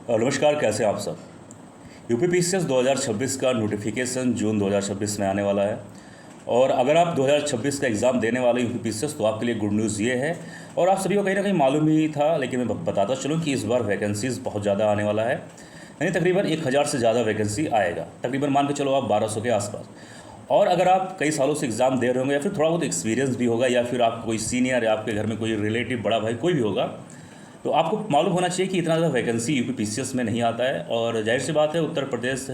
नमस्कार, कैसे हैं आप सब। यूपीपीसीएस 2026 का नोटिफिकेशन जून 2026 में आने वाला है। और अगर आप 2026 का एग्ज़ाम देने वाले यूपीपीसीएस, तो आपके लिए गुड न्यूज़ ये है, और आप सभी को कहीं ना कहीं मालूम ही था, लेकिन मैं बताता चलूँ कि इस बार वैकेंसीज़ बहुत ज़्यादा आने वाला है। यानी तकरीबन 1000 से ज़्यादा वैकेंसी आएगा, तकरीबन मान के चलो आप 1200 के आसपास। और अगर आप कई सालों से एग्ज़ाम दे रहे होंगे, या फिर थोड़ा बहुत एक्सपीरियंस भी होगा, या फिर आप कोई सीनियर या आपके घर में कोई रिलेटिव बड़ा भाई कोई भी होगा, तो आपको मालूम होना चाहिए कि इतना ज़्यादा वैकेंसी यूपीपीसीएस में नहीं आता है। और जाहिर सी बात है, उत्तर प्रदेश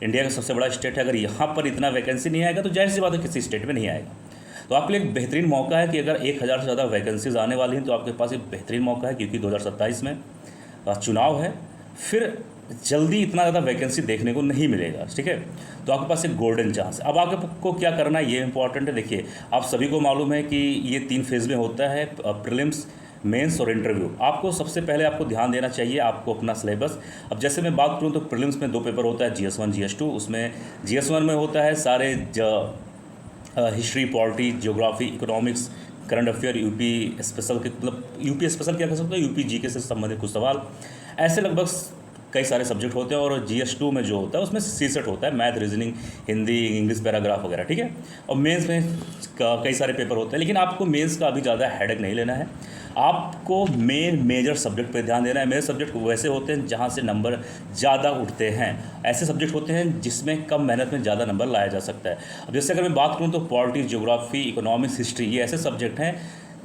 इंडिया का सबसे बड़ा स्टेट है, अगर यहाँ पर इतना वैकेंसी नहीं आएगा तो जाहिर सी बात है किसी स्टेट में नहीं आएगा। तो आपके लिए एक बेहतरीन मौका है कि अगर 1000 से ज़्यादा वैकेंसीज आने वाली हैं, तो आपके पास एक बेहतरीन मौका है, क्योंकि 2027 में चुनाव है, फिर जल्दी इतना ज़्यादा वैकेंसी देखने को नहीं मिलेगा। ठीक है, तो आपके पास एक गोल्डन चांस है। अब आपको क्या करना है, ये इंपॉर्टेंट है। देखिए, आप सभी को मालूम है कि ये 3 फेज़ में होता है, प्रीलिम्स, मेंस और इंटरव्यू। आपको सबसे पहले आपको ध्यान देना चाहिए आपको अपना सिलेबस। अब जैसे मैं बात करूँ तो प्रीलिम्स में 2 पेपर होता है, GS1 GS2। उसमें GS1 में होता है सारे history, polity, geography, economics, current affair, UP special के, मतलब यूपी स्पेशल क्या कर सकते हो, यूपी जीके से संबंधित कुछ सवाल, ऐसे लगभग कई सारे सब्जेक्ट होते हैं। और GS2 में जो होता है उसमें सीसेट होता है, math, reasoning, Hindi, English, paragraph वगैरह। ठीक है, और मेंस में कई सारे पेपर होते हैं, लेकिन आपको मेंस का अभी ज़्यादा हेडेक नहीं लेना है। आपको मेजर सब्जेक्ट पे ध्यान देना है। मेजर सब्जेक्ट वैसे होते हैं जहाँ से नंबर ज़्यादा उठते हैं, ऐसे सब्जेक्ट होते हैं जिसमें कम मेहनत में ज़्यादा नंबर लाया जा सकता है। अब जैसे अगर मैं बात करूँ तो पॉलिटी, ज्योग्राफी, इकोनॉमिक्स, हिस्ट्री, ये ऐसे सब्जेक्ट हैं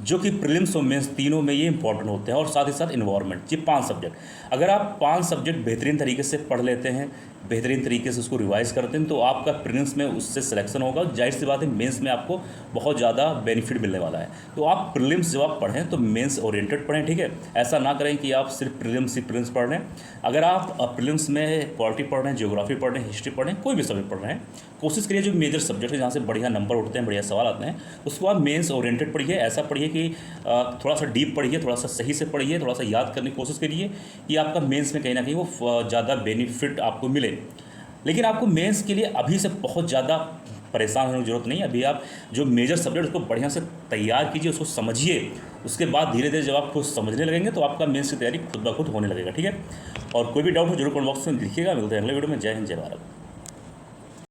जो कि प्रीलिम्स और मेंस तीनों में ये इंपॉर्टेंट होते हैं, और साथ ही साथ इन्वायरमेंट। ये 5 सब्जेक्ट, अगर आप 5 सब्जेक्ट बेहतरीन तरीके से पढ़ लेते हैं, बेहतरीन तरीके से उसको रिवाइज करते हैं, तो आपका प्रीलिम्स में उससे सिलेक्शन होगा। जाहिर सी बात है, मेंस में आपको बहुत ज़्यादा बेनिफिट मिलने वाला है। तो आप प्रीलिम्स जब आप पढ़ें तो मेंस ओरिएंटेड पढ़ें। ठीक है, ऐसा ना करें कि आप सिर्फ प्रीलिम्स ही प्रीलिम्स पढ़ रहे हैं। अगर आप प्रीलिम्स में पॉलिटी पढ़ रहे हैं, ज्योग्राफी पढ़ रहे हैं, हिस्ट्री पढ़ रहे हैं, कोई भी सब्जेक्ट पढ़ रहे हैं, कोशिश करिए जो मेजर सब्जेक्ट है जहाँ से बढ़िया नंबर उठते हैं, बढ़िया सवाल आते हैं, उसको आप मेंस ओरिएंटेड पढ़िए। ऐसा पढ़िए कि थोड़ा सा डीप पढ़िए, थोड़ा सा सही से पढ़िए, थोड़ा सा याद करने की कोशिश करिए कि आपका मेंस में कहीं ना कहीं वो ज़्यादा बेनिफिट आपको मिले। लेकिन आपको मेंस के लिए अभी से बहुत ज़्यादा परेशान होने की ज़रूरत नहीं है। अभी आप जो मेजर सब्जेक्ट उसको बढ़िया से तैयार कीजिए, उसको समझिए। उसके बाद धीरे धीरे जब आप खुद समझने लगेंगे तो आपका मेंस की तैयारी खुद ब खुद होने लगेगा। ठीक है, और कोई भी डाउट हो जरूर कमेंट बॉक्स में लिखिएगा। मिलते हैं अगले वीडियो में। जय हिंद, जय भारत।